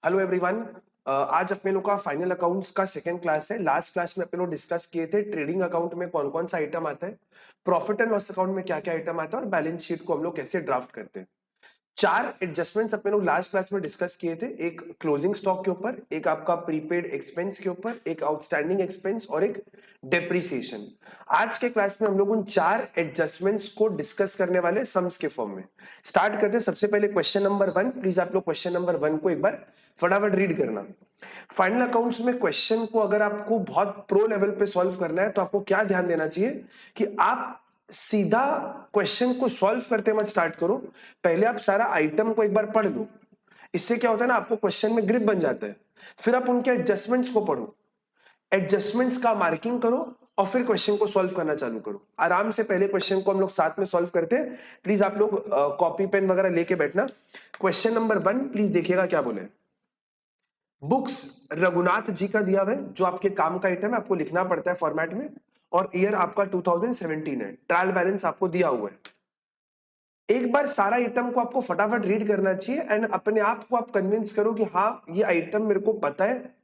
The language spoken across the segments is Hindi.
Hello everyone. आज अपने लोग का फाइनल अकाउंट्स का सेकंड क्लास है। लास्ट क्लास में अपने लोग डिस्कस किए थे ट्रेडिंग अकाउंट में कौन कौन सा आइटम आता है, प्रॉफिट एंड लॉस अकाउंट में क्या क्या आइटम आता है और बैलेंस शीट को हम लोग कैसे ड्राफ्ट करते हैं। चार एडजस्टमेंट्स अपने लोग लास्ट क्लास में डिस्कस किए थे। एक क्लोजिंग स्टॉक के ऊपर, एक आपका प्रीपेड एक्सपेंस के ऊपर, एक आउटस्टैंडिंग एक्सपेंस और एक डेप्रिसिएशन। आज के क्लास में हम लोग उन चार एडजस्टमेंट्स को डिस्कस करने वाले सम्स के फॉर्म में। स्टार्ट करते हैं सबसे पहले क्वेश्चन नंबर 1। प्लीज आप लोग क्वेश्चन नंबर 1 को एक बार फटाफट रीड करना। फाइनल अकाउंट्स में क्वेश्चन को अगर आपको बहुत प्रो लेवल पे सॉल्व करना है तो आपको क्या ध्यान देना चाहिए कि आप सीधा क्वेश्चन को सॉल्व करते मत स्टार्ट करो। पहले आप सारा आइटम को एक बार पढ़ लो। इससे क्या होता है ना, आपको क्वेश्चन में ग्रिप बन जाता है। फिर आप उनके एडजस्टमेंट्स को पढ़ो, एडजस्टमेंट्स का मार्किंग करो और फिर क्वेश्चन को सॉल्व करना चालू करो। आराम से पहले क्वेश्चन को हम लोग साथ में सॉल्व करते हैं। प्लीज आप लोग कॉपी पेन वगैरह लेके बैठना। क्वेश्चन नंबर 1 प्लीज देखिएगा क्या बोले। बुक्स रघुनाथ जी का दिया हुआ है, जो आपके काम का आइटम है, आपको लिखना पड़ता है फॉर्मेट में। और ईयर आपका 2017 है। ट्रायल बैलेंस आपको दिया हुआ है। एक बार सारा आइटम को आपको फटाफट रीड करना चाहिए एंड अपने आप को आप कन्विंस करो कि हाँ, ये आइटम मेरे को पता है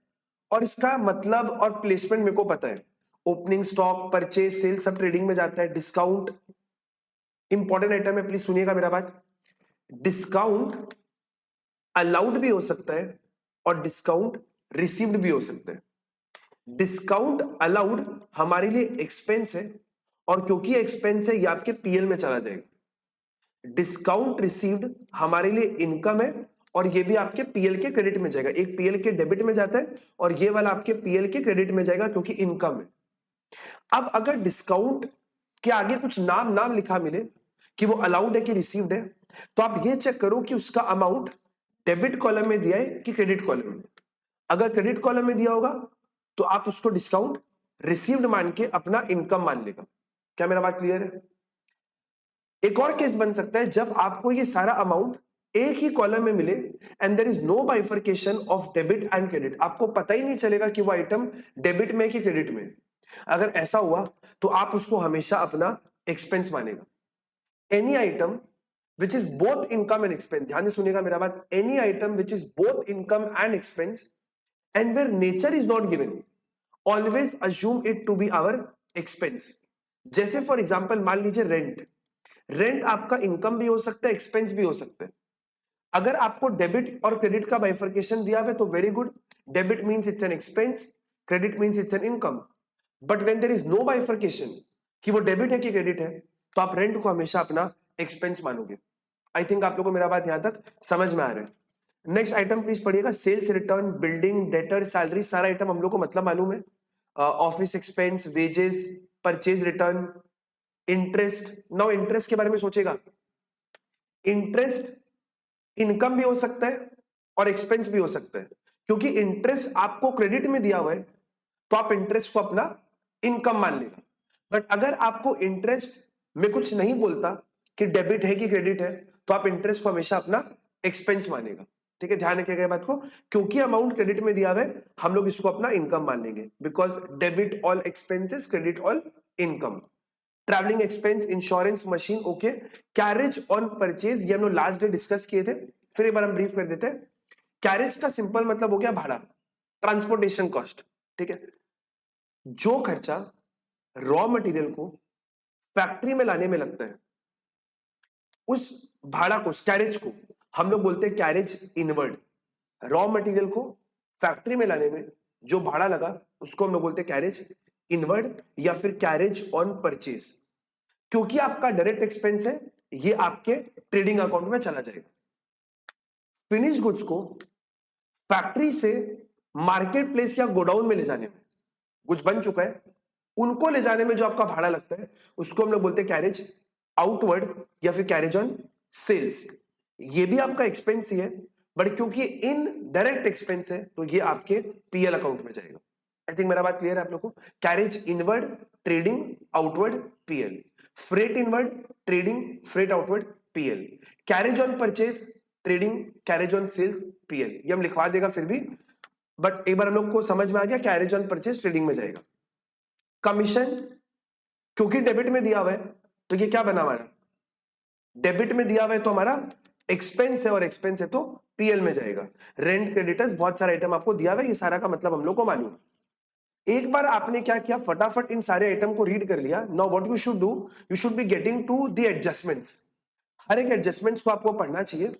और इसका मतलब और प्लेसमेंट मेरे को पता है। ओपनिंग स्टॉक, परचेज, सेल सब ट्रेडिंग में जाता है। डिस्काउंट इंपॉर्टेंट आइटम है, प्लीज सुनिएगा मेरा बात। डिस्काउंट अलाउड भी हो सकता है और डिस्काउंट रिसीव्ड भी हो सकता है। डिस्काउंट अलाउड हमारे लिए एक्सपेंस है और क्योंकि एक्सपेंस है ये आपके पीएल में चला जाएगा। डिस्काउंट रिसीव्ड हमारे लिए इनकम है और ये भी आपके पीएल के क्रेडिट में जाएगा। एक पीएल के डेबिट में जाता है और ये वाला आपके पीएल के क्रेडिट में जाएगा क्योंकि इनकम है। अब अगर डिस्काउंट के आगे कुछ नाम नाम लिखा मिले कि वो अलाउड है कि रिसीव्ड है, तो आप ये चेक करो कि उसका अमाउंट डेबिट कॉलम में दिया है कि क्रेडिट कॉलम में। अगर क्रेडिट कॉलम में दिया होगा तो आप उसको डिस्काउंट रिसीव्ड मान के अपना इनकम मान लेगा। क्या मेरा बात क्लियर है? एक और केस बन सकता है जब आपको ये सारा अमाउंट एक ही कॉलम में मिले and there is no bifurcation of debit and credit. आपको पता ही नहीं चलेगा कि वो आइटम डेबिट में कि क्रेडिट में। अगर ऐसा हुआ तो आप उसको हमेशा अपना एक्सपेंस मानेगा। Any item which is both income and expense, ध्यान से सुनिएगा मेरा बात। any item which is both income and expense and where nature is not given, always assume it to be our expense। जैसे फॉर एग्जांपल मान लीजिए रेंट। रेंट आपका इनकम भी हो सकता है, एक्सपेंस भी हो सकता है। अगर आपको डेबिट और क्रेडिट का बाइफर्केशन दिया हुआ है तो very good. Debit means it's an expense, credit means it's an income. But when there is no bifurcation कि वो डेबिट है कि क्रेडिट है, तो आप रेंट को हमेशा अपना एक्सपेंस मानोगे। आई थिंक आप लोगों को मेरा बात यहां तक समझ में आ रहा है। नेक्स्ट आइटम प्लीज पढ़िएगा। Sales return, building, debtor, salary, सारा आइटम हम लोग को मतलब मालूम है। Office expense, wages, purchase return, interest. Now interest के बारे में सोचेगा। इंटरेस्ट इनकम भी हो सकता है और एक्सपेंस भी हो सकता है। क्योंकि इंटरेस्ट आपको क्रेडिट में दिया हुआ है तो आप इंटरेस्ट को अपना इनकम मान लेगा। बट अगर आपको इंटरेस्ट में कुछ नहीं बोलता कि डेबिट है कि क्रेडिट है, तो आप इंटरेस्ट को हमेशा अपना एक्सपेंस मानेगा। ठीक है, ध्यान रखिएगा बात को। क्योंकि अमाउंट क्रेडिट में दिया हुआ है, हम लोग इसको अपना इनकम मान लेंगे। Because debit all expenses, credit all income. Travelling expense, insurance, machine, okay. Carriage on purchase, ये हम लोग लास्ट डे डिस्कस किए थे, फिर एक बार हम ब्रीफ कर देते हैं। कैरेज का सिंपल मतलब हो गया भाड़ा, ट्रांसपोर्टेशन कॉस्ट। ठीक है, जो खर्चा रॉ मटेरियल को फैक्ट्री में लाने में लगता है, उस भाड़ा को, कैरेज को हम लोग बोलते हैं कैरेज इनवर्ड। रॉ मटेरियल को फैक्ट्री में लाने में जो भाड़ा लगा उसको हम लोग बोलते हैं कैरेज इनवर्ड या फिर कैरेज ऑन परचेज। क्योंकि आपका डायरेक्ट एक्सपेंस है, ये आपके ट्रेडिंग अकाउंट में चला जाएगा। फिनिश गुड्स को फैक्ट्री से मार्केट प्लेस या गोडाउन में ले जाने में, कुछ बन चुका है, उनको ले जाने में जो आपका भाड़ा लगता है उसको हम लोग बोलते हैं कैरेज आउटवर्ड या फिर कैरेज ऑन सेल्स। ये भी आपका एक्सपेंस ही है, बट क्योंकि इन डायरेक्ट एक्सपेंस है तो ये आपके पीएल अकाउंट में जाएगा। आई थिंक मेरा बात क्लियर है आप लोग को। Carriage inward, trading, outward, PL. Freight inward, trading, freight outward, PL. Carriage on purchase, trading, carriage on sales, PL. ये हम लिखवा देगा फिर भी, बट एक बार हम लोग को समझ में आ गया कैरेज ऑन परचेज ट्रेडिंग में जाएगा। कमीशन, क्योंकि डेबिट में दिया हुआ है तो ये क्या बना हमारा, डेबिट में दिया हुआ है तो हमारा एक्सपेंस है और एक्सपेंस है तो पीएल में जाएगा। रेंट, क्रेडिटर्स, बहुत सारा आइटम आपको दिया हुआ है, ये सारा का मतलब हम लोग को मालूम। एक बार आपने क्या किया, फटाफट इन सारे आइटम को रीड कर लिया। Now what you should do, you should be getting to the adjustments. हर एक एडजस्टमेंट्स को आपको पढ़ना चाहिए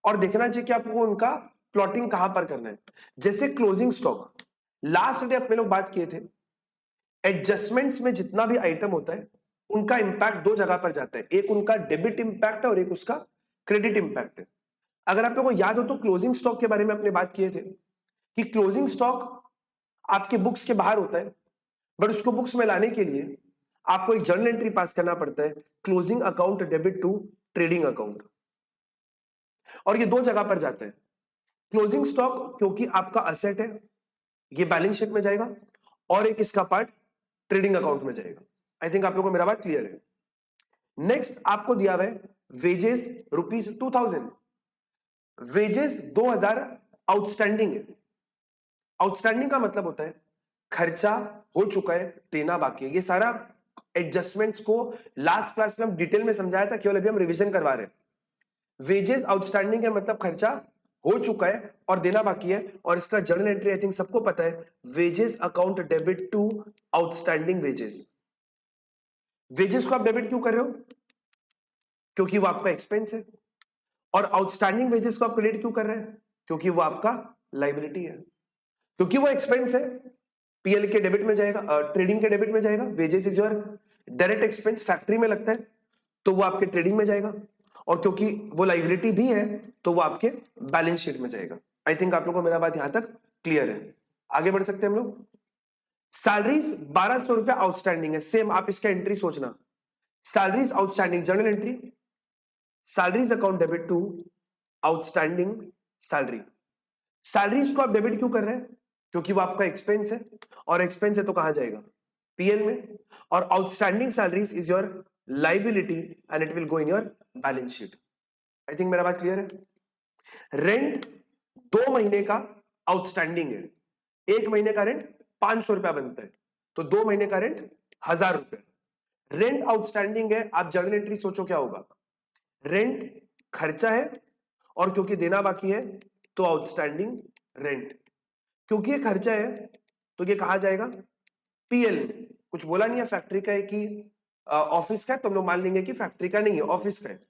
और देखना चाहिए कि आपको उनका प्लॉटिंग कहां पर करना है। जैसे क्लोजिंग स्टॉक, लास्ट डे अपने लोग बात किए थे, एडजस्टमेंट्स में जितना भी आइटम होता है उनका इंपैक्ट दो जगह पर जाता है, एक उनका डेबिट इंपैक्ट है और एक उसका क्रेडिट इंपैक्ट है। अगर आप लोगों को याद हो तो क्लोजिंग स्टॉक के बारे में अपने बात किए थे कि क्लोजिंग स्टॉक आपके बुक्स के बाहर होता है, बट उसको बुक्स में लाने के लिए आपको एक जर्नल एंट्री पास करना पड़ता है, closing account debit to trading account, और ये दो जगह पर जाता है। क्लोजिंग स्टॉक क्योंकि आपका असेट है, ये बैलेंस शीट में जाएगा, और एक इसका पार्ट ट्रेडिंग अकाउंट में जाएगा। आई थिंक आप लोगों को मेरा बात क्लियर है। नेक्स्ट आपको दिया हुआ है वेजेस ₹2000। वेजेस 2000 आउटस्टैंडिंग है। आउटस्टैंडिंग का मतलब होता है खर्चा हो चुका है, देना बाकी है। ये सारा एडजस्टमेंट्स को लास्ट क्लास में हम डिटेल में समझाया था, केवल अभी हम रिवीजन करवा रहे हैं। वेजेस आउटस्टैंडिंग है मतलब खर्चा हो चुका है और देना बाकी है, और इसका जर्नल एंट्री आई थिंक सबको पता है, wages account debit to outstanding wages. Wages को आप डेबिट क्यों कर रहे हो, क्योंकि वो आपका एक्सपेंस है, और आउटस्टैंडिंग वेजेस को आप क्रेडिट क्यों कर रहे हैं, क्योंकि वो आपका लाइबिलिटी है। क्योंकि वो एक्सपेंस है, पीएल के डेबिट में जाएगा, ट्रेडिंग के डेबिट में जाएगा। Wages is your direct expense, factory में लगता है तो वो आपके ट्रेडिंग में जाएगा, और क्योंकि वो लाइबिलिटी भी है तो वो आपके बैलेंस शीट में जाएगा। आई थिंक आप लोगों को मेरा बात यहां तक क्लियर है। आगे बढ़ सकते हैं हम लोग। सैलरीज 1200 रुपया आउटस्टैंडिंग है, सेम आप इसका एंट्री सोचना, salaries outstanding journal entry, salaries account debit to outstanding salary. Salaries को आप डेबिट क्यों कर रहे हैं, क्योंकि वो आपका एक्सपेंस है, और एक्सपेंस है तो कहां जाएगा, पीएल में, और outstanding salaries is your liability and it will go in your balance sheet. I think मेरा बात क्लियर है। रेंट 2 महीने का आउटस्टैंडिंग है, 1 महीने का रेंट 500 रुपया बनता है, तो 2 महीने का रेंट 1000 रुपया। रेंट आउटस्टैंडिंग है, आप जर्नल एंट्री सोचो क्या होगा, रेंट खर्चा है और क्योंकि देना बाकी है तो आउटस्टैंडिंग रेंट। क्योंकि ये खर्चा है तो ये कहा जाएगा पीएल। कुछ बोला नहीं है फैक्ट्री का है कि ऑफिस का है, तो हम लोग मान लेंगे कि फैक्ट्री का नहीं है, ऑफिस का है।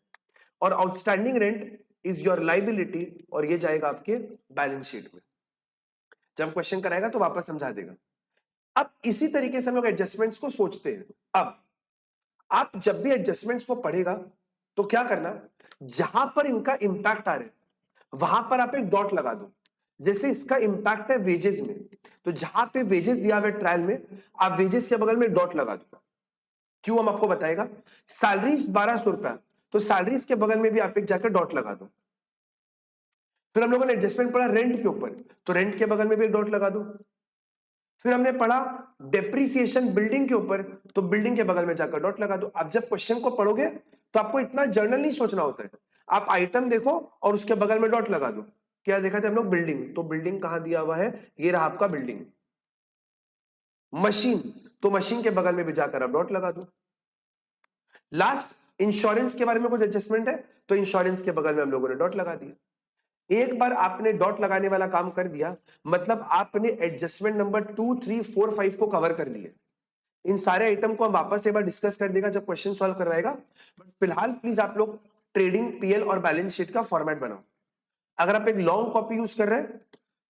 और outstanding rent is your liability, और ये जाएगा आपके बैलेंस शीट में। जब क्वेश्चन कराएगा तो वापस समझा देगा। अब इसी तरीके से हम लोग एडजस्टमेंट्स को सोचते हैं। अब आप जब भी एडजस्टमेंट्स को पढ़ेगा तो क्या करना, जहां पर इनका इंपैक्ट आ रहा है वहां पर आप एक डॉट लगा दो। जैसे इसका इंपैक्ट है वेजेस में, तो जहां पे वेजेस दिया हुआ है ट्रायल में, आप वेजेस के बगल में डॉट लगा दो। क्यों, हम आपको बताएगा। सैलरीज 1200 रुपया, तो सैलरीज के बगल में भी आप एक जाकर डॉट लगा दो। फिर हम लोगों ने एडजस्टमेंट पढ़ा रेंट के ऊपर, तो रेंट के बगल में भी एक डॉट लगा दो। फिर हमने पढ़ा डेप्रिसिएशन बिल्डिंग के ऊपर, तो बिल्डिंग के बगल में जाकर डॉट लगा दो। आप जब क्वेश्चन को पढ़ोगे तो आपको इतना जर्नल नहीं सोचना होता है, आप आइटम देखो और उसके बगल में डॉट लगा दो। क्या देखा था हम लोग, बिल्डिंग, तो बिल्डिंग कहां दिया हुआ है, ये रहा आपका बिल्डिंग। मशीन, तो मशीन के बगल में भी जाकर आप डॉट लगा दो। लास्ट इंश्योरेंस के बारे में कुछ एडजस्टमेंट है, तो इंश्योरेंस के बगल में हम लोगों ने डॉट लगा दिया। एक बार आपने डॉट लगाने वाला काम कर दिया, मतलब आपने एडजस्टमेंट नंबर 2, 3, 4, 5 को कवर कर दिया। इन सारे आइटम को हम वापस एक बार डिस्कस कर देगा जब क्वेश्चन सॉल्व करवाएगा, बट फिलहाल प्लीज आप लोग ट्रेडिंग, पीएल और बैलेंस शीट का फॉर्मेट बनाओ। अगर आप एक लॉन्ग कॉपी यूज कर रहे हैं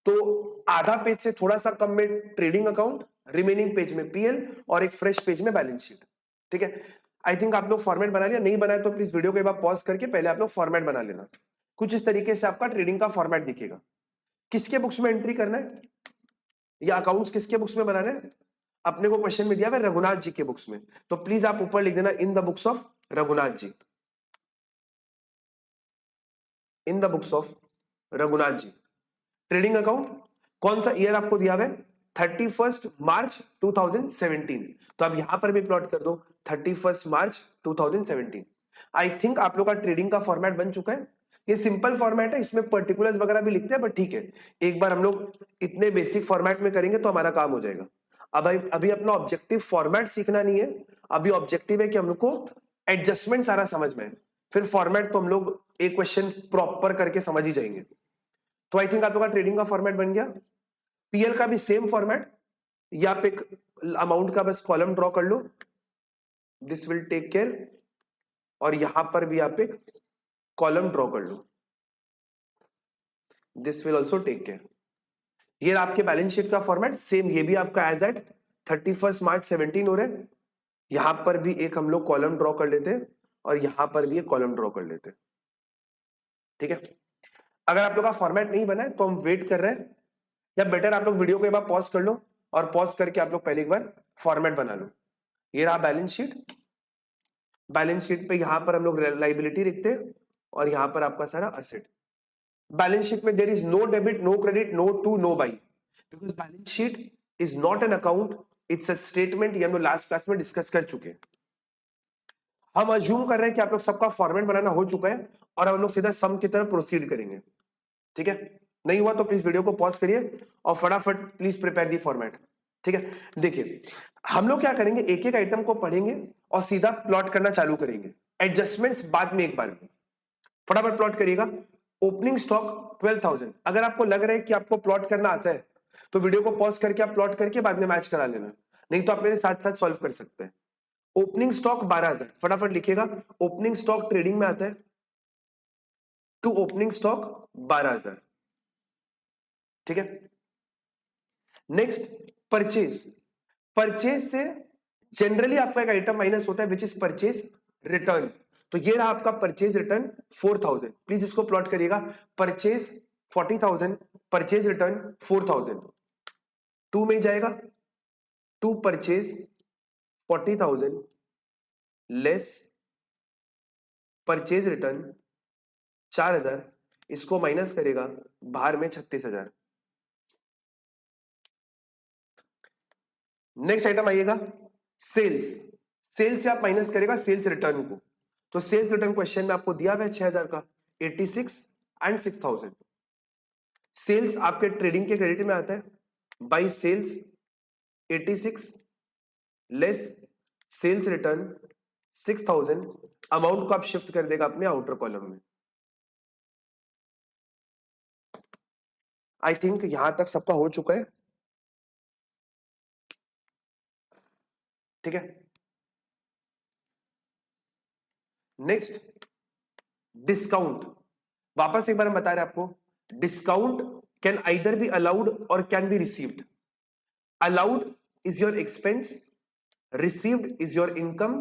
तो आधा पेज से थोड़ा सा कम में ट्रेडिंग अकाउंट, रिमेनिंग पेज में पीएल, और एक फ्रेश पेज में बैलेंस शीट। ठीक है, आई थिंक आप लोग फॉर्मेट बना लिया, नहीं बनाया तो प्लीज वीडियो को एक बार पॉज करके पहले आप लोग फॉर्मेट बना लेना। कुछ इस तरीके से आपका ट्रेडिंग का फॉर्मेट दिखेगा। किसके बुक्स में एंट्री करना है, या अकाउंट्स किसके बुक्स में बनाना है, अपने को क्वेश्चन में दिया है रघुनाथ जी के बुक्स में, तो प्लीज आप ऊपर लिख देना in the books of Raghunath ji, in the books of Raghunath ji. Trading account कौन सा ईयर आपको दिया हुआ है, 31 मार्च 2017, तो आप यहां पर भी प्लॉट कर दो 31 मार्च 2017। आई थिंक आप लोग का ट्रेडिंग का फॉर्मेट बन चुका है। ये सिंपल फॉर्मेट है, इसमें पर्टिकुलर्स वगैरह भी लिखते हैं, बट ठीक है, एक बार हम लोग इतने बेसिक फॉर्मेट में करेंगे तो हमारा काम हो जाएगा। अब अभी अपना ऑब्जेक्टिव फॉर्मेट सीखना नहीं है, अभी ऑब्जेक्टिव है कि हमको एडजस्टमेंट सारा समझ में है। फिर फॉर्मेट तो हम लोग एक क्वेश्चन प्रॉपर करके समझ ही जाएंगे। तो आई थिंक आप लोग का ट्रेडिंग का फॉर्मेट बन गया। पीएल का भी सेम फॉर्मेट, या आप एक अमाउंट का बस कॉलम ड्रॉ कर लो, दिस विल टेक केयर, और यहां पर भी आप एक कॉलम ड्रॉ कर लो, this will also take care. ये आपके बैलेंस शीट का फॉर्मेट सेम, ये भी आपका एज एट 31 मार्च 17 हो रहा है। यहां पर भी एक हम लोग कॉलम ड्रॉ कर लेते हैं और यहां पर भी एक कॉलम ड्रॉ कर लेते हैं, ठीक है। अगर आप लोग का फॉर्मेट नहीं बना है तो हम वेट कर रहे हैं, या बेटर आप लोग वीडियो को एक बार पॉज कर लो और पॉज करके आप लोग पहले एक बार फॉर्मेट बना लो। ये रहा बैलेंस शीट। बैलेंस शीट पे यहां पर हम लोग लाइबिलिटी लिखते हैं और यहां पर आपका सारा असेट। बैलेंस शीट में there is no debit, no credit, no to, no by, because balance sheet is not an account, it's a statement. ये हम लोग लास्ट क्लास में डिस्कस कर चुके हैं। हम अज्यूम कर रहे हैं कि आप लोग सबका फॉर्मेट बनाना हो चुका है और हम लोग सीधा सम की तरफ प्रोसीड करेंगे, ठीक है। नहीं हुआ तो प्लीज वीडियो को पॉज करिए और फटाफट प्लीज प्रिपेयर दी फॉर्मेट, ठीक है। देखिए हम लोग क्या करेंगे, एक एक आइटम को पढ़ेंगे और सीधा प्लॉट करना चालू करेंगे, एडजस्टमेंट्स बाद में एक बार में। फटाफट प्लॉट करिएगा। Opening stock 12,000। अगर आपको लग रहा है कि आपको प्लॉट करना आता है तो वीडियो को पॉज करके आप प्लॉट करके बाद में मैच करा लेना, नहीं तो आप मेरे साथ साथ सॉल्व कर सकते हैं। ओपनिंग स्टॉक 12,000, फटाफट लिखिएगा। ओपनिंग स्टॉक ट्रेडिंग में आता है टू ओपनिंग स्टॉक 12,000, ठीक है। Next purchase. परचेज से जनरली आपका एक आइटम माइनस होता है विच इज परचेज रिटर्न। तो ये रहा आपका परचेज रिटर्न 4,000। प्लीज इसको प्लॉट करिएगा। परचेज 40,000, परचेज रिटर्न 4,000, टू में जाएगा। To purchase 40,000 less purchase return 4,000, इसको माइनस करेगा बाहर में 36,000। नेक्स्ट आइटम आइएगा सेल्स। सेल्स से आप माइनस करेगा सेल्स रिटर्न को। तो सेल्स रिटर्न क्वेश्चन में आपको दिया हुआ है 6,000 का, 86 एंड 6,000। सेल्स आपके ट्रेडिंग के क्रेडिट में आता है by sales 86 less sales return 6,000। Amount को आप शिफ्ट कर देगा अपने आउटर कॉलम में। आई थिंक यहां तक सबका हो चुका है, ठीक है। Next discount. वापस एक बार हम बता रहे हैं आपको, discount can either be allowed और can be received. Allowed is your expense, received is your income.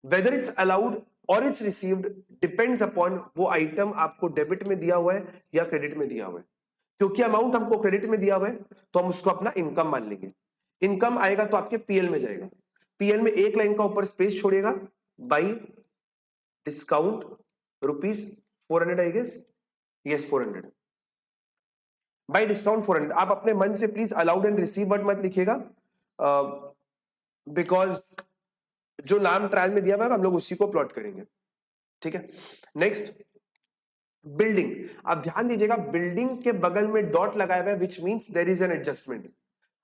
whether it's allowed or it's received depends upon वो आइटम आपको डेबिट में दिया हुआ है या क्रेडिट में दिया हुआ है। क्योंकि अमाउंट हमको क्रेडिट में दिया हुआ है तो हम उसको अपना इनकम मान लेंगे। इनकम आएगा तो आपके पीएल में जाएगा। पीएल में एक लाइन का ऊपर स्पेस छोड़ेगा, by discount rupees 400, I guess, yes 400, by discount 400। आप अपने मन से please allowed and receive word मत लिखिएगा, बिकॉज जो नाम ट्रायल में दिया हुआ है हम लोग उसी को प्लॉट करेंगे, ठीक है। Next building. आप ध्यान दीजिएगा, बिल्डिंग के बगल में डॉट लगाया हुआ है which means there is an adjustment.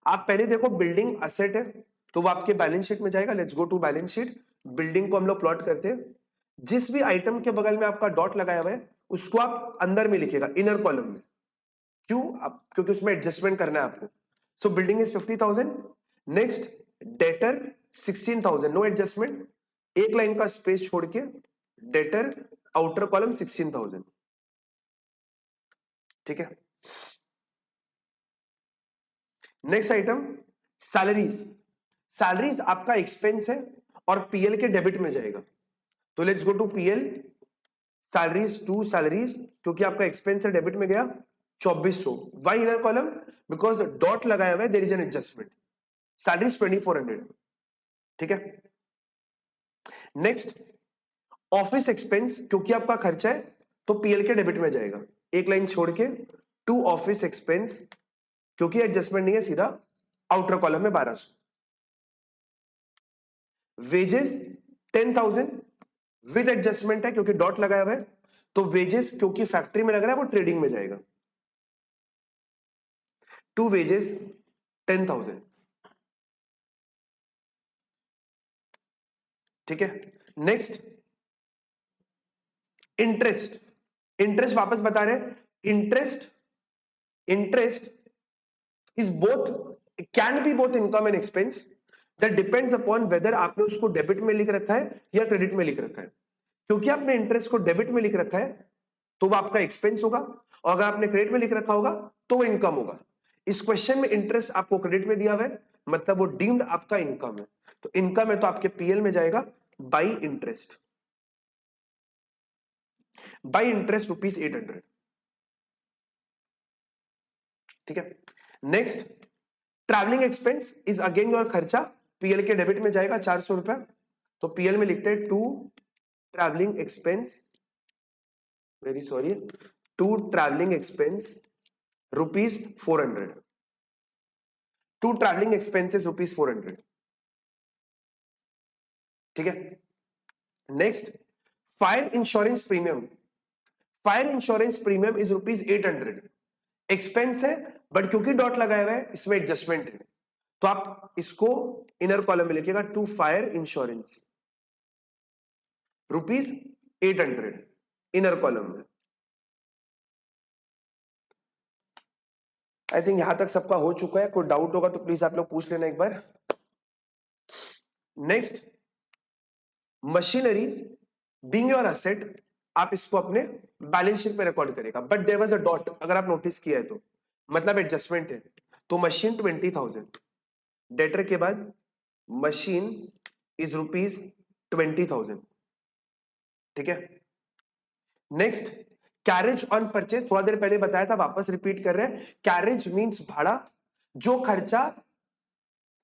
आप पहले देखो बिल्डिंग असेट है तो वो आपके बैलेंस शीट में जाएगा। Let's go to balance sheet. Building को हम लोग प्लॉट करते हैं। जिस भी आइटम के बगल में आपका डॉट लगाया हुआ है उसको आप अंदर में लिखिएगा, इनर कॉलम में। क्यों? क्योंकि उसमें एडजस्टमेंट करना है आपको। So building is 50,000। Next debtor 16,000, no adjustment, एक लाइन का स्पेस छोड़ के डेटर आउटर कॉलम 16,000, ठीक है। Next item salaries. सैलरीज आपका एक्सपेंस है और पीएल के डेबिट में जाएगा। तो let's go to PL, salaries to salaries, क्योंकि आपका एक्सपेंस है डेबिट में गया 2400। Why inner column? Because dot लगाया हुआ है, there is an adjustment. Salaries 2400, ठीक है। नेक्स्ट ऑफिस एक्सपेंस, क्योंकि आपका खर्चा है तो पीएल के डेबिट में जाएगा, एक लाइन छोड़ के टू ऑफिस एक्सपेंस, क्योंकि एडजस्टमेंट नहीं है, सीधा आउटर कॉलम में 1200। वेजेस 10,000 विद एडजस्टमेंट है क्योंकि डॉट लगाया हुआ है, तो वेजेस क्योंकि फैक्ट्री में लग रहा है वो ट्रेडिंग में जाएगा। टू वेजेस 10,000, ठीक है। नेक्स्ट इंटरेस्ट, इंटरेस्ट वापस बता रहे, interest is both, can be both income and expense, that depends upon weather आपने उसको डेबिट में लिख रखा है या क्रेडिट में लिख रखा है। क्योंकि आपने इंटरेस्ट को डेबिट में लिख रखा है तो वो आपका एक्सपेंस होगा, और अगर आपने क्रेडिट में लिख रखा होगा तो वो इनकम होगा। इस क्वेश्चन में इंटरेस्ट आपको क्रेडिट में दिया हुआ है, मतलब वो डीम्ड आपका इनकम है, तो इनकम है तो आपके पीएल में जाएगा बाई इंटरेस्ट, बाई इंटरेस्ट ₹800। ठीक है, next travelling expense is again your खर्चा, पीएल के डेबिट में जाएगा 400 रुपया, तो पीएल में लिखते हैं to travelling expense, very sorry, to travelling expense ₹400, to travelling expenses ₹400। ठीक है, next fire insurance premium, fire insurance premium is ₹800, expense है बट क्योंकि डॉट लगाया हुआ है इसमें एडजस्टमेंट है, तो आप इसको इनर कॉलम में लिखिएगा, to fire insurance ₹800 inner column में। आई थिंक यहां तक सबका हो चुका है, कोई डाउट होगा तो प्लीज आप लोग पूछ लेना एक बार। Next machinery being your asset, आप इसको अपने बैलेंस शीट में रिकॉर्ड करेगा, but there was a dot, अगर आप नोटिस किया है तो मतलब एडजस्टमेंट है, तो मशीन 20,000, डेटर के बाद मशीन इज ₹20,000। ठीक है, नेक्स्ट कैरेज ऑन परचेज, थोड़ा देर पहले बताया था, वापस रिपीट कर रहे हैं, कैरेज मींस भाड़ा, जो खर्चा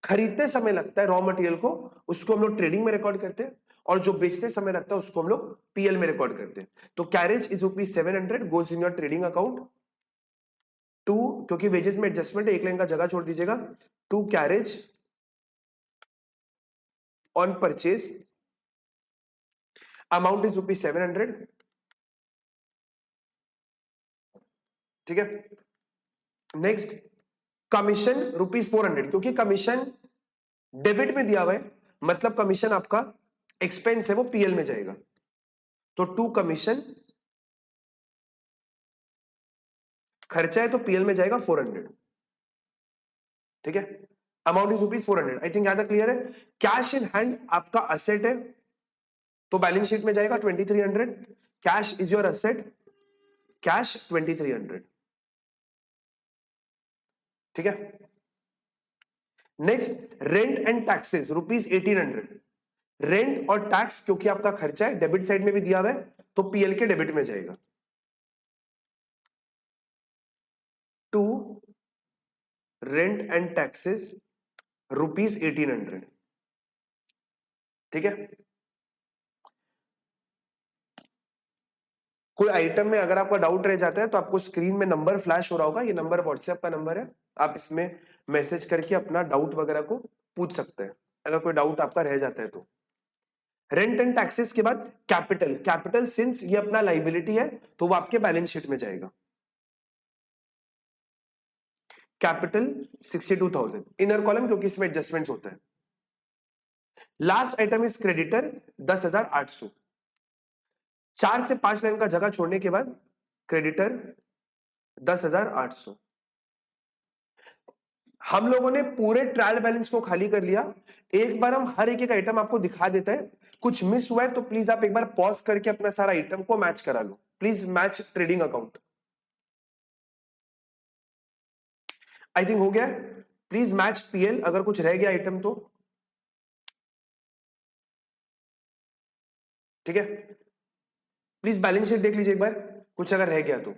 खरीदते समय लगता है रॉ मटेरियल को, उसको हम लोग ट्रेडिंग में रिकॉर्ड करते हैं, और जो बेचते समय लगता है उसको हम लोग पीएल में रिकॉर्ड करते हैं। तो carriage is ₹700 goes in your trading account. To, क्योंकि वेजेस में एडजस्टमेंट है, एक लाइन का जगह छोड़ दीजिएगा, to carriage on purchase amount is ₹700। ठीक है, नेक्स्ट कमीशन ₹400, क्योंकि कमीशन डेबिट में दिया हुआ है, मतलब कमीशन आपका एक्सपेंस है, वो पीएल में जाएगा, तो टू कमीशन खर्चा है तो पीएल में जाएगा 400। ठीक है, अमाउंट इज ₹400, आई थिंक यहां तक क्लियर है। कैश इन हैंड आपका असेट है तो बैलेंस शीट में जाएगा 2300, cash is your asset, cash 2300। ठीक है, next rent and taxes ₹1800, rent और टैक्स क्योंकि आपका खर्चा है, डेबिट साइड में भी दिया हुआ है तो पीएल के डेबिट में जाएगा, टू रेंट एंड टैक्सेस ₹1800। ठीक है, कोई आइटम में अगर आपका डाउट रह जाता है तो आपको स्क्रीन में नंबर फ्लैश हो रहा होगा, ये नंबर व्हाट्सएप का नंबर है, आप इसमें मैसेज करके अपना डाउट वगैरह को पूछ सकते हैं अगर कोई डाउट आपका रह जाता है तो। रेंट एंड टैक्सेस के बाद कैपिटल, कैपिटल सिंस ये अपना लाइबिलिटी है तो वो आपके बैलेंस शीट में जाएगा, कैपिटल 62,000 इनर कॉलम, क्योंकि इसमें एडजस्टमेंट्स होता है। लास्ट आइटम इज क्रेडिटर 10,800, 4 से 5 लाइन का जगह छोड़ने के बाद क्रेडिटर 10,800। हम लोगों ने पूरे ट्रायल बैलेंस को खाली कर लिया, एक बार हम हर एक आइटम आपको दिखा देते हैं, कुछ मिस हुआ है तो प्लीज आप एक बार पॉज करके अपना सारा आइटम को मैच करा लो, please match trading account. I think हो गया, प्लीज मैच पीएल, अगर कुछ रह गया आइटम तो। ठीक है, प्लीज बैलेंस शीट देख लीजिए एक बार, कुछ अगर रह गया तो।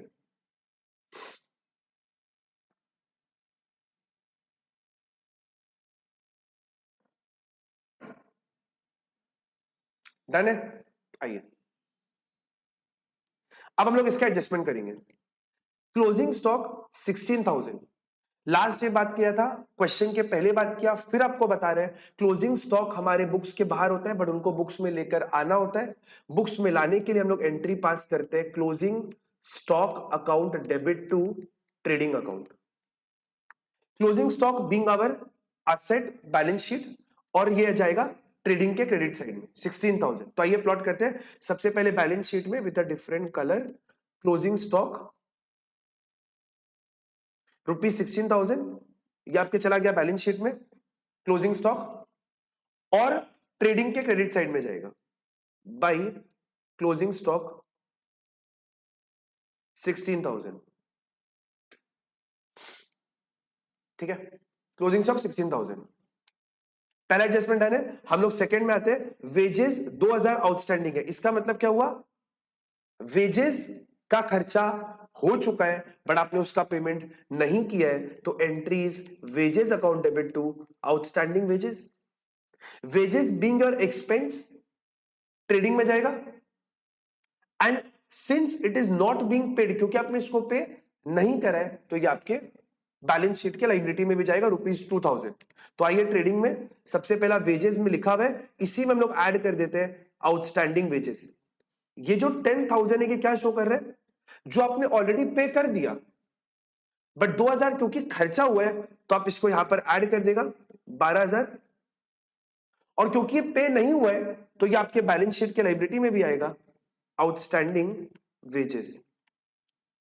डन है, आइए अब हम लोग इसका एडजस्टमेंट करेंगे। क्लोजिंग स्टॉक 16,000, लास्ट डे बात किया था, क्वेश्चन के पहले बात किया, फिर आपको बता रहे हैं क्लोजिंग स्टॉक हमारे बुक्स के बाहर होता है बट उनको बुक्स में लेकर आना होता है, बुक्स में लाने के लिए हम लोग एंट्री पास करते हैं, closing stock account debit to trading account, closing stock being our asset balance sheet, और ये जाएगा ट्रेडिंग के क्रेडिट साइड में 16,000। तो आइए प्लॉट करते हैं। सबसे पहले बैलेंस शीट में with a different colour, closing stock ₹16,000, ये आपके चला गया बैलेंस शीट में क्लोजिंग स्टॉक, और ट्रेडिंग के क्रेडिट साइड में जाएगा बाई क्लोजिंग स्टॉक 16,000। ठीक है, क्लोजिंग स्टॉक 16,000। पहला एडजस्टमेंट डन है। हम लोग सेकंड में आते हैं। वेजेस 2,000 आउटस्टैंडिंग है, इसका मतलब क्या हुआ, वेजेस का खर्चा हो चुका है बट आपने उसका पेमेंट नहीं किया है, तो entries wages account debit to outstanding wages. Wages being your expense trading में जाएगा, and since it is not being paid, क्योंकि आपने इसको पे नहीं करा है, तो ये आपके बैलेंस शीट के लाइबिलिटी में भी जाएगा ₹2,000। तो आइए ट्रेडिंग में सबसे पहला वेजेस में लिखा हुआ है, इसी में हम लोग ऐड कर देते हैं आउटस्टैंडिंग वेजेस। ये जो 10,000 है, ये क्या शो कर रहा है, जो आपने ऑलरेडी पे कर दिया, बट 2,000 क्योंकि खर्चा हुआ है, तो आप इसको यहां पर ऐड कर देगा 12,000, और क्योंकि ये पे नहीं हुआ है, तो ये आपके बैलेंस शीट के लाइबिलिटी में भी आएगा आउटस्टैंडिंग वेजेस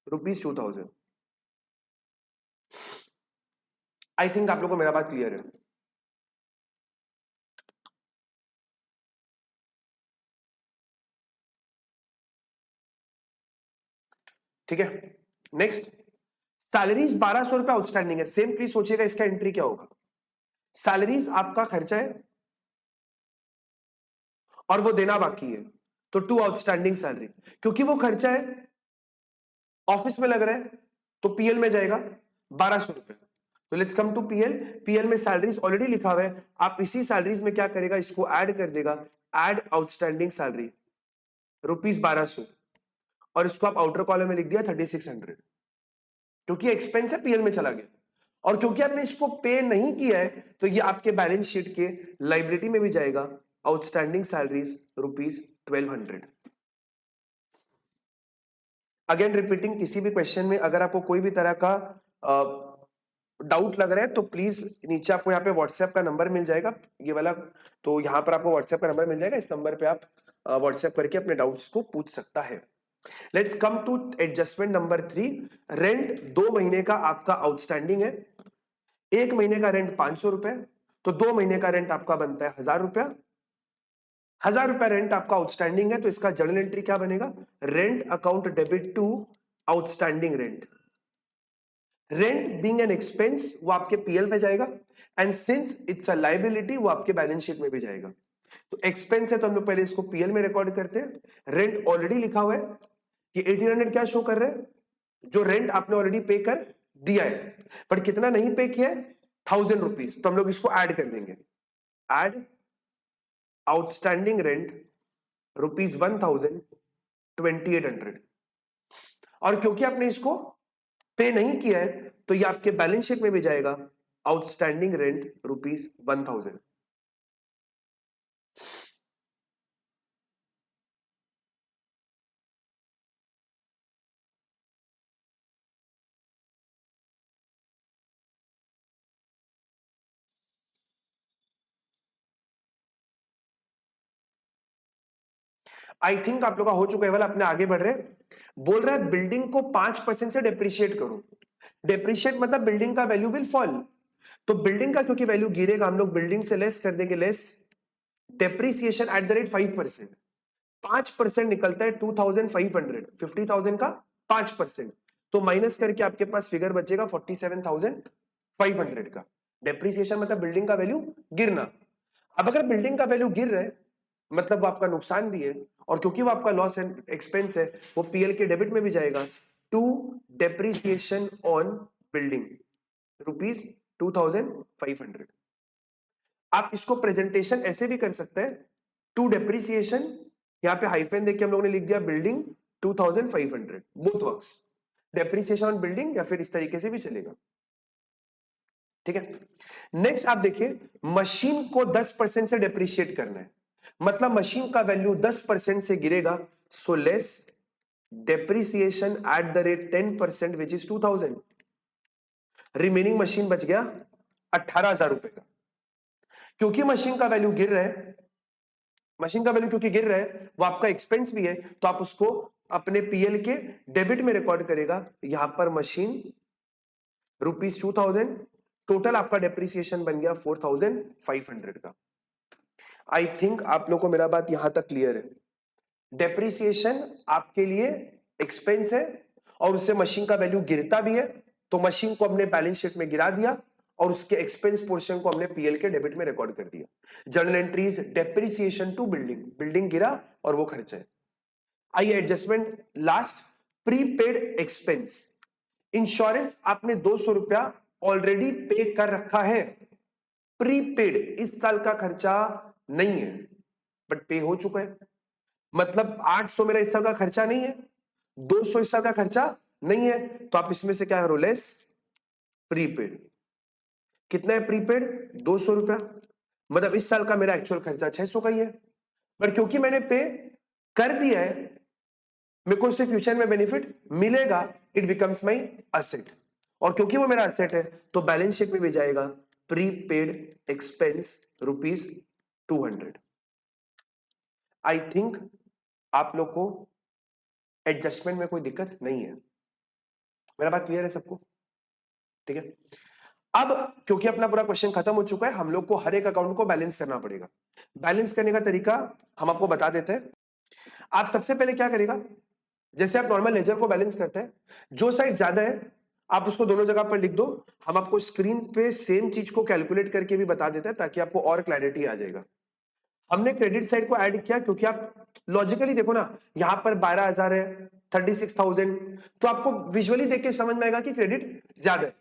₹2,000। आई थिंक आप लोगों को मेरा बात क्लियर है। ठीक है, नेक्स्ट, सैलरीज 1,200 रुपए आउटस्टैंडिंग है। सेम प्लीज सोचिएगा इसका एंट्री क्या होगा। सैलरीज आपका खर्चा है और वो देना बाकी है, तो टू आउटस्टैंडिंग सैलरी, क्योंकि वो खर्चा है ऑफिस में लग रहा है, तो पीएल में जाएगा 1,200 रुपए। तो let's come to PL. PL में सैलरीज ऑलरेडी लिखा हुआ है, आप इसी सैलरीज में क्या करेगा, इसको ऐड कर देगा, ऐड आउटस्टैंडिंग सैलरी ₹1,200, और इसको आप आउटर कॉलम में लिख दिया 3,600, क्योंकि एक्सपेंस है पीएल में चला गया, और क्योंकि आपने इसको पे नहीं किया है, तो ये आपके बैलेंस शीट के लाइबिलिटी में भी जाएगा आउटस्टैंडिंग सैलरीज ₹1,200। अगेन रिपीटिंग, किसी भी क्वेश्चन में अगर आपको कोई भी तरह का डाउट लग रहा है, तो प्लीज नीचे आपको यहाँ पे व्हाट्सएप का नंबर मिल जाएगा, ये वाला, तो यहाँ पर आपको व्हाट्सएप का नंबर मिल जाएगा, इस नंबर पे आप व्हाट्सएप करके अपने डाउट्स को पूछ सकता है। Let's come to adjustment number 3। Rent 2 महीने का आपका आउटस्टैंडिंग है, 1 महीने का रेंट 500 रुपए, तो 2 महीने का रेंट आपका बनता है 1,000 रुपया। 1,000 रुपया रेंट आपका आउटस्टैंडिंग है, तो इसका जर्नल एंट्री क्या बनेगा, rent account debit to outstanding rent. Rent being an expense वो आपके पीएल में जाएगा, and since it's a liability वो आपके बैलेंस शीट में भी जाएगा। तो एक्सपेंस है तो हम लोग पहले इसको पीएल में रिकॉर्ड करते हैं। रेंट ऑलरेडी लिखा हुआ है कि 1,800 क्या शो कर रहा है, जो रेंट आपने ऑलरेडी पे कर दिया है, बट कितना नहीं पे किया है, 1,000 रुपीज, तो हम लोग इसको ऐड कर देंगे, ऐड आउटस्टैंडिंग रेंट ₹1,000 2,800, और क्योंकि आपने इसको पे नहीं किया है, तो ये आपके बैलेंस शीट में भी जाएगा आउटस्टैंडिंग रेंट ₹1,000। आई थिंक आप लोग का हो चुका है वाला, अपने आगे बढ़ रहे हैं। बोल रहा है बिल्डिंग को 5% से डेप्रिशिएट करो। डेप्रिशिएट मतलब बिल्डिंग का वैल्यू विल फॉल, तो बिल्डिंग का क्योंकि वैल्यू गिरेगा, हम लोग बिल्डिंग से लेस कर देंगे, less depreciation at the rate 5%। 5% निकलता है 2,500, 50,000 का 5%, तो माइनस करके आपके पास फिगर बचेगा 47,500 का। डेप्रिसिएशन मतलब बिल्डिंग का वैल्यू गिरना। अब अगर बिल्डिंग का वैल्यू गिर रहा है, मतलब वो आपका नुकसान भी है, और क्योंकि वो आपका लॉस एंड एक्सपेंस है, वो पीएल के डेबिट में भी जाएगा, टू डेप्रिसिएशन ऑन बिल्डिंग ₹2,500। आप इसको प्रेजेंटेशन ऐसे भी कर सकते हैं, टू डेप्रिसिएशन, यहां पे हाइफन देख के हम लोगों ने लिख दिया building 2,500, both works, depreciation on building या फिर इस तरीके से भी चलेगा। ठीक है, नेक्स्ट आप देखिए, मशीन को 10% से डेप्रिशिएट करना है, मतलब मशीन का वैल्यू 10% से गिरेगा, so less depreciation at the rate 10% which is 2,000। Remaining machine बच गया 18,000 रुपए का। क्योंकि मशीन का वैल्यू गिर रहा है, मशीन का वैल्यू क्योंकि गिर रहा है, वो आपका एक्सपेंस भी है, तो आप उसको अपने पीएल के डेबिट में रिकॉर्ड करेगा। यहां पर मशीन ₹2000, टोटल आपका डेप्रिसिएशन बन गया 4500 का। आई थिंक आप लोग को मेरा बात यहां तक क्लियर है। डेप्रिसिएशन आपके लिए एक्सपेंस है और उससे मशीन का वैल्यू गिरता भी है, तो मशीन को हमने बैलेंस शीट में गिरा दिया और उसके एक्सपेंस पोर्शन को हमने पीएल के डेबिट में रिकॉर्ड कर दिया। Journal entries depreciation to building, building गिरा और वो खर्चा है। आइए adjustment last, prepaid expense. Insurance आपने 200 रुपया ऑलरेडी पे कर रखा है, प्रीपेड, इस साल का खर्चा नहीं है बट पे हो चुका है। मतलब 800 मेरा इस साल का खर्चा नहीं है, 200 इस साल का खर्चा नहीं है, तो आप इसमें से क्या करो, लेस प्रीपेड। कितना है प्रीपेड? 200 रुपया। मतलब इस साल का मेरा एक्चुअल खर्चा 600 का ही है, पर क्योंकि मैंने पे कर दिया है, मेरे को उससे फ्यूचर में बेनिफिट मिलेगा, इट बिकम्स माई असेट। और क्योंकि वो मेरा असेट है तो बैलेंस शीट में भी जाएगा प्रीपेड एक्सपेंस ₹200। आई थिंक आप लोग को एडजस्टमेंट में कोई दिक्कत नहीं है, मेरा बात क्लियर है सबको? ठीक है। अब क्योंकि अपना पूरा क्वेश्चन खत्म हो चुका है, हम लोग को हर एक अकाउंट को बैलेंस करना पड़ेगा। बैलेंस करने का तरीका हम आपको बता देते हैं। आप सबसे पहले क्या करेगा, जैसे आप नॉर्मल लेजर को बैलेंस करते हैं, जो साइड ज्यादा है आप उसको दोनों जगह पर लिख दो। हम आपको स्क्रीन पे सेम चीज को कैलकुलेट करके भी बता देते हैं ताकि आपको और क्लैरिटी आ जाएगा। हमने क्रेडिट साइड को ऐड किया क्योंकि आप लॉजिकली देखो ना, यहां पर 12,000 है, 36,000, तो आपको विजुअली देख के समझ में आएगा कि क्रेडिट ज्यादा है,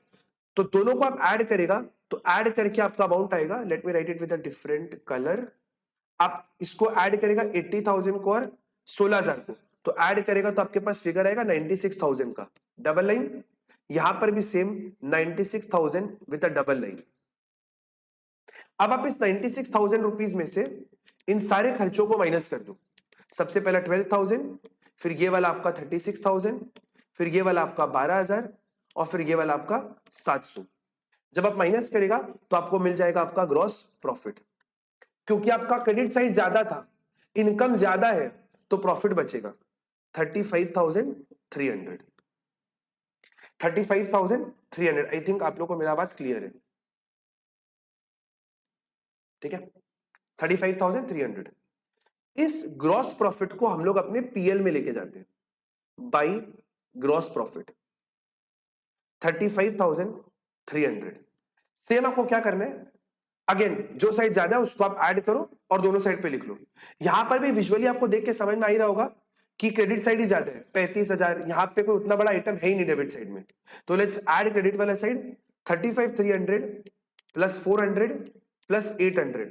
तो दोनों को आप ऐड करेगा तो ऐड करके आपका अमाउंट आएगा। Let me right it with a different colour. आप इसको ऐड करेगा 80,000 को और 16,000 को, तो ऐड करेगा तो आपके पास फिगर आएगा 96,000 का, डबल लाइन। यहां पर भी same 96,000 with a double line. अब आप इस 96,000 रुपीज में से इन सारे खर्चों को माइनस कर दो। सबसे पहला 12,000, फिर ये वाला आपका 36,000, फिर ये वाला आपका 12,000 और फिर ये वाला आपका 700। जब आप माइनस करेगा तो आपको मिल जाएगा आपका ग्रॉस प्रॉफिट। क्योंकि आपका क्रेडिट साइड ज्यादा था, इनकम ज्यादा है, तो प्रॉफिट बचेगा 35,300। 35,300। आई थिंक आप लोग को मेरा बात क्लियर है? ठीक है, 35,300। इस ग्रॉस प्रॉफिट को हम लोग अपने पीएल में लेके जाते हैं बाई ग्रॉस प्रॉफिट 35,300। सेम आपको क्या करना है, अगेन जो साइड ज्यादा है उसको आप ऐड करो और दोनों साइड पे लिख लो। यहां पर भी विजुअली आपको देख के समझ में आ ही रहा होगा कि क्रेडिट साइड ही ज्यादा है, 35,000। यहां पे कोई उतना बड़ा आइटम है ही नहीं डेबिट साइड में, तो लेट्स ऐड क्रेडिट वाला साइड। 35,300 plus 400 plus 800,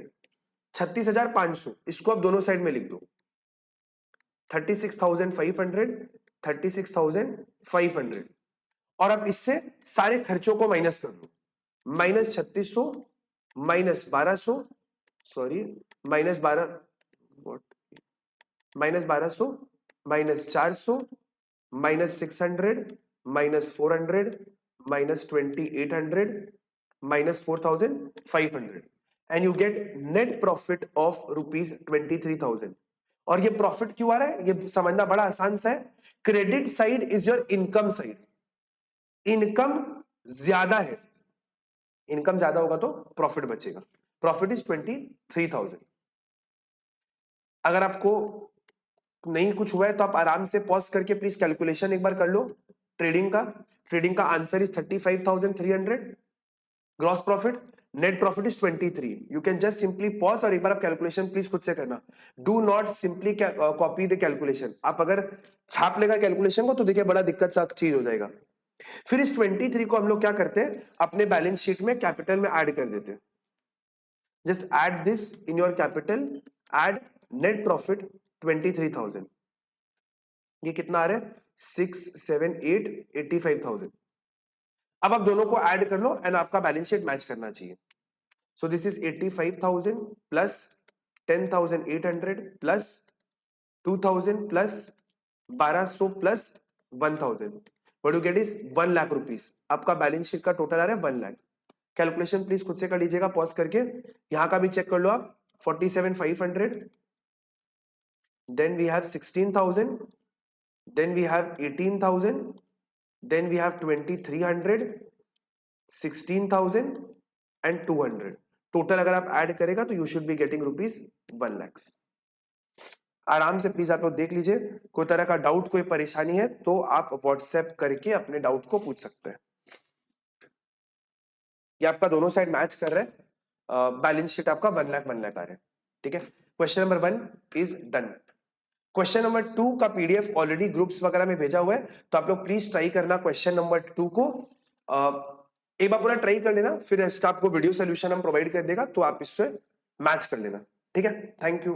36,500। इसको आप दोनों साइड में लिख दो। 36,500, 36,500। और अब इससे सारे खर्चों को माइनस कर दो। Minus 3600, minus 1200, sorry minus 12, minus 1200, minus 400, minus 600, minus 400, minus 2800, minus 4,500, and you get net profit of ₹23,000। और ये प्रॉफिट क्यों आ रहा है, ये समझना बड़ा आसान सा है। Credit side is your income side, income ज्यादा है, इनकम ज्यादा होगा तो प्रॉफिट बचेगा। Profit is 23,000। अगर आपको नहीं कुछ हुआ है तो आप आराम से पॉज करके प्लीज कैलकुलेशन एक बार कर लो ट्रेडिंग का। ट्रेडिंग का answer is 35,300 gross profit, net profit is 23। You can just simply pause और एक बार आप कैलकुलेशन प्लीज खुद से करना। Do not simply copy the calculation. आप अगर छाप लेगा कैलकुलेशन को तो देखिए बड़ा दिक्कत सा चीज हो जाएगा। फिर इस 23 को हम लोग क्या करते हैं, अपने बैलेंस शीट में कैपिटल में ऐड कर देते हैं। Just add this in your capital, add net profit 23,000। ये कितना आ रहा है, 6, 7, 8, 85,000। अब आप दोनों को ऐड कर लो एंड आपका बैलेंस शीट मैच करना चाहिए। So this is 85,000 plus 10,800 plus 2,000 plus 1200 plus 1,000। What you get is 1 lakh rupees. आपका बैलेंस शीट का टोटल आ रहा है 1 लाख। कैलकुलेशन प्लीज खुद से कर लीजिएगा पॉज करके। यहां का भी चेक कर लो आप, 47,500 then we have 16,000, then we have 18,000, then we have 2,300, 16,000 and 200. Total अगर आप ऐड करेगा तो you should be getting rupees 1 lakh. आराम से प्लीज आप लोग देख लीजिए, कोई तरह का डाउट कोई परेशानी है तो आप व्हाट्सएप करके अपने डाउट को पूछ सकते हैं। ये आपका दोनों साइड मैच कर रहे हैं, बैलेंस शीट आपका 1 लाख आ रहा है। ठीक है, question number 1 is done. Question number 2 का पीडीएफ ऑलरेडी ग्रुप्स वगैरह में भेजा हुआ है, तो आप लोग प्लीज ट्राई करना क्वेश्चन नंबर 2 को। एक बार पूरा ट्राई कर लेना, फिर इसका आपको वीडियो सोल्यूशन हम प्रोवाइड कर देगा तो आप इससे मैच कर लेना। ठीक है, थैंक यू।